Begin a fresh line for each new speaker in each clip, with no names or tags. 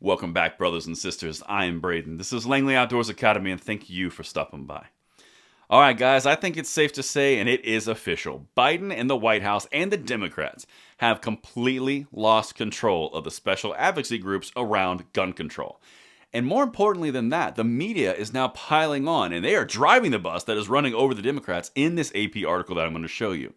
Welcome back, brothers and sisters. I am Braden. This is Langley Outdoors Academy, and thank you for stopping by. All right, guys, I think it's safe to say, and it is official, Biden and the White House and the Democrats have completely lost control of the special advocacy groups around gun control. And more importantly than that, the media is now piling on, and they are driving the bus that is running over the Democrats in this AP article that I'm going to show you.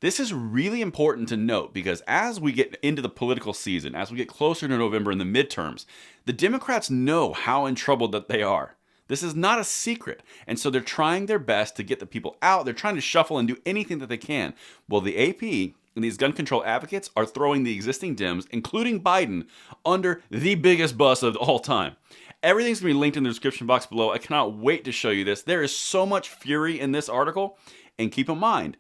This is really important to note because as we get into the political season, as we get closer to November in the midterms, the Democrats know how in trouble that they are. This is not a secret. And so they're trying their best to get the people out. They're trying to shuffle and do anything that they can. Well, the AP and these gun control advocates are throwing the existing Dems, including Biden, under the biggest bus of all time. Everything's going to be linked in the description box below. I cannot wait to show you this. There is so much fury in this article. And keep in mind,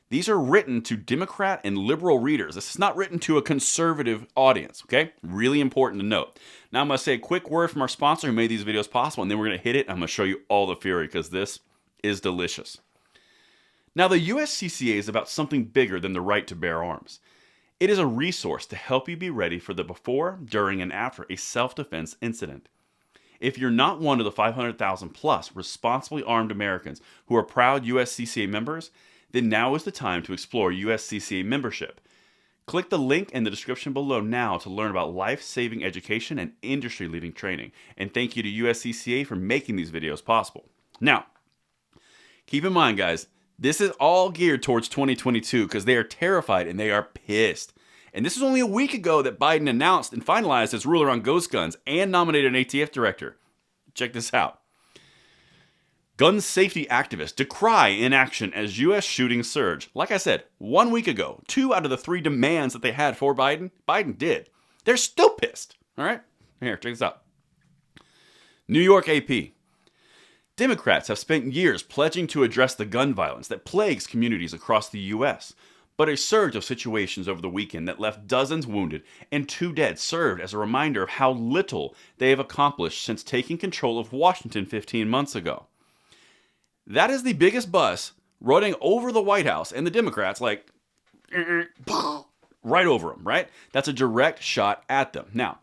these are written to Democrat and liberal readers. This is not written to a conservative audience, okay? Really important to note. Now I'm going to say a quick word from our sponsor who made these videos possible, and then we're going to hit it. I'm going to show you all the fury because this is delicious. Now the USCCA is about something bigger than the right to bear arms. It is a resource to help you be ready for the before, during, and after a self-defense incident. If you're not one of the 500,000 plus responsibly armed Americans who are proud USCCA members, then now is the time to explore USCCA membership. Click the link in the description below now to learn about life-saving education and industry-leading training. And thank you to USCCA for making these videos possible. Now, keep in mind, guys, this is all geared towards 2022 because they are terrified and they are pissed. And this is only a week ago that Biden announced and finalized his ruler on ghost guns and nominated an ATF director. Check this out. Gun safety activists decry inaction as U.S. shootings surge. Like I said, 1 week ago, 2 out of the 3 demands that they had for Biden did. They're still pissed. All right? Here, check this out. New York AP. Democrats have spent years pledging to address the gun violence that plagues communities across the U.S., but a surge of situations over the weekend that left dozens wounded and 2 dead served as a reminder of how little they have accomplished since taking control of Washington 15 months ago. That is the biggest bus running over the White House and the Democrats, like, right over them, right? That's a direct shot at them. Now,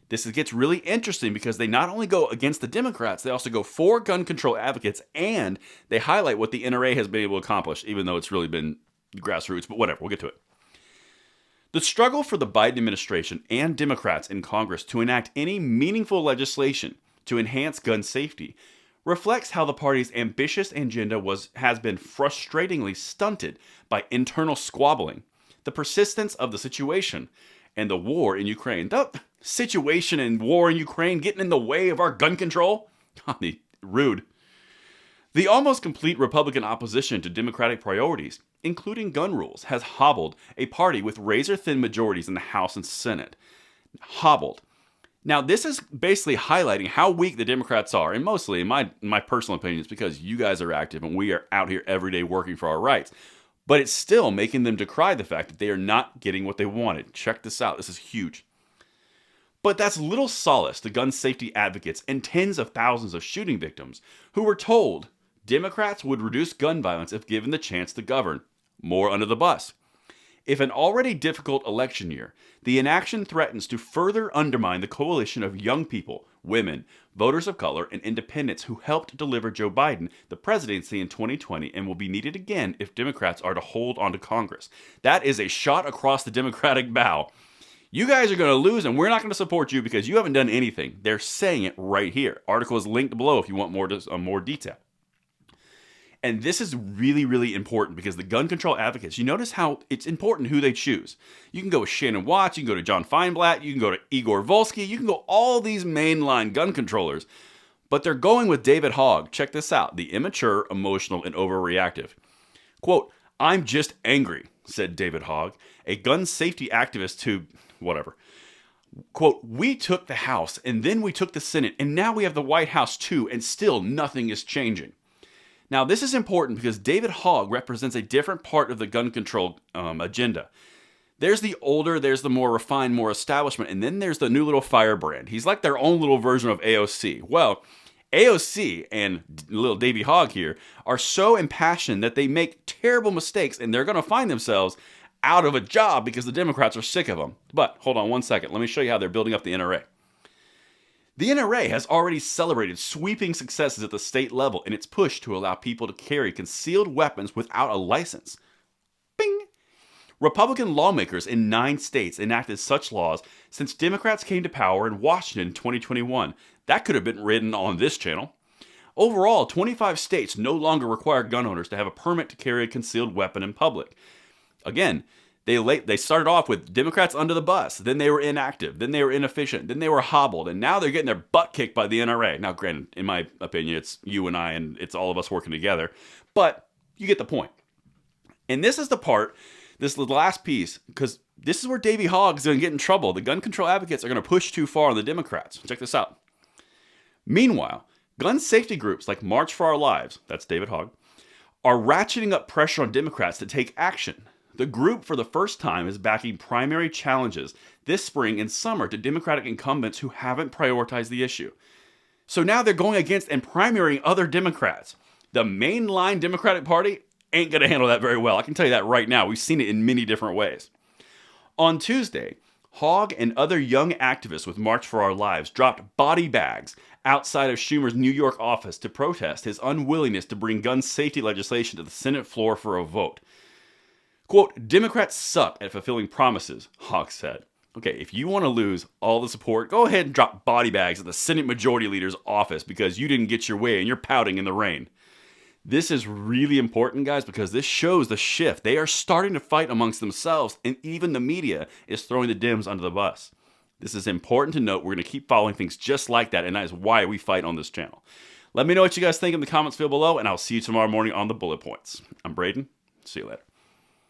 this gets really interesting because they not only go against the Democrats, they also go for gun control advocates, and they highlight what the NRA has been able to accomplish, even though it's really been grassroots, but whatever, we'll get to it. The struggle for the Biden administration and Democrats in Congress to enact any meaningful legislation to enhance gun safety reflects how the party's ambitious agenda has been frustratingly stunted by internal squabbling, the persistence of the situation, and the war in Ukraine. The situation and war in Ukraine getting in the way of our gun control? Rude. The almost complete Republican opposition to Democratic priorities, including gun rules, has hobbled a party with razor-thin majorities in the House and Senate. Hobbled. Now, this is basically highlighting how weak the Democrats are, and mostly, in my personal opinion, it's because you guys are active and we are out here every day working for our rights. But it's still making them decry the fact that they are not getting what they wanted. Check this out. This is huge. But that's little solace to gun safety advocates and tens of thousands of shooting victims who were told Democrats would reduce gun violence if given the chance to govern. More under the bus. If an already difficult election year, the inaction threatens to further undermine the coalition of young people, women, voters of color, and independents who helped deliver Joe Biden the presidency in 2020 and will be needed again if Democrats are to hold on to Congress. That is a shot across the Democratic bow. You guys are going to lose and we're not going to support you because you haven't done anything. They're saying it right here. Article is linked below if you want more detail. And this is really, really important because the gun control advocates, you notice how it's important who they choose. You can go with Shannon Watts, you can go to John Feinblatt, you can go to Igor Volsky, you can go all these mainline gun controllers, but they're going with David Hogg. Check this out, the immature, emotional, and overreactive. Quote, "I'm just angry," said David Hogg, a gun safety activist who, whatever. Quote, "We took the House and then we took the Senate and now we have the White House too and still nothing is changing." Now, this is important because David Hogg represents a different part of the gun control agenda. There's the older, there's the more refined, more establishment, and then there's the new little firebrand. He's like their own little version of AOC. Well, AOC and little Davey Hogg here are so impassioned that they make terrible mistakes and they're going to find themselves out of a job because the Democrats are sick of them. But hold on one second. Let me show you how they're building up the NRA. The NRA has already celebrated sweeping successes at the state level in its push to allow people to carry concealed weapons without a license. Bing! Republican lawmakers in 9 states enacted such laws since Democrats came to power in Washington in 2021. That could have been written on this channel. Overall, 25 states no longer require gun owners to have a permit to carry a concealed weapon in public. Again, they started off with Democrats under the bus, then they were inactive, then they were inefficient, then they were hobbled, and now they're getting their butt kicked by the NRA. Now, granted, in my opinion, it's you and I, and it's all of us working together, but you get the point. And this is the part, this is the last piece, because this is where Davey Hogg's going to get in trouble. The gun control advocates are going to push too far on the Democrats. Check this out. Meanwhile, gun safety groups like March for Our Lives, that's David Hogg, are ratcheting up pressure on Democrats to take action. The group, for the first time, is backing primary challenges this spring and summer to Democratic incumbents who haven't prioritized the issue. So now they're going against and primarying other Democrats. The mainline Democratic Party ain't going to handle that very well. I can tell you that right now. We've seen it in many different ways. On Tuesday, Hogg and other young activists with March for Our Lives dropped body bags outside of Schumer's New York office to protest his unwillingness to bring gun safety legislation to the Senate floor for a vote. Quote, Democrats suck at fulfilling promises, Hogg said. Okay, if you want to lose all the support, go ahead and drop body bags at the Senate Majority Leader's office because you didn't get your way and you're pouting in the rain. This is really important, guys, because this shows the shift. They are starting to fight amongst themselves, and even the media is throwing the Dems under the bus. This is important to note. We're going to keep following things just like that, and that is why we fight on this channel. Let me know what you guys think in the comments field below, and I'll see you tomorrow morning on the Bullet Points. I'm Braden. See you later.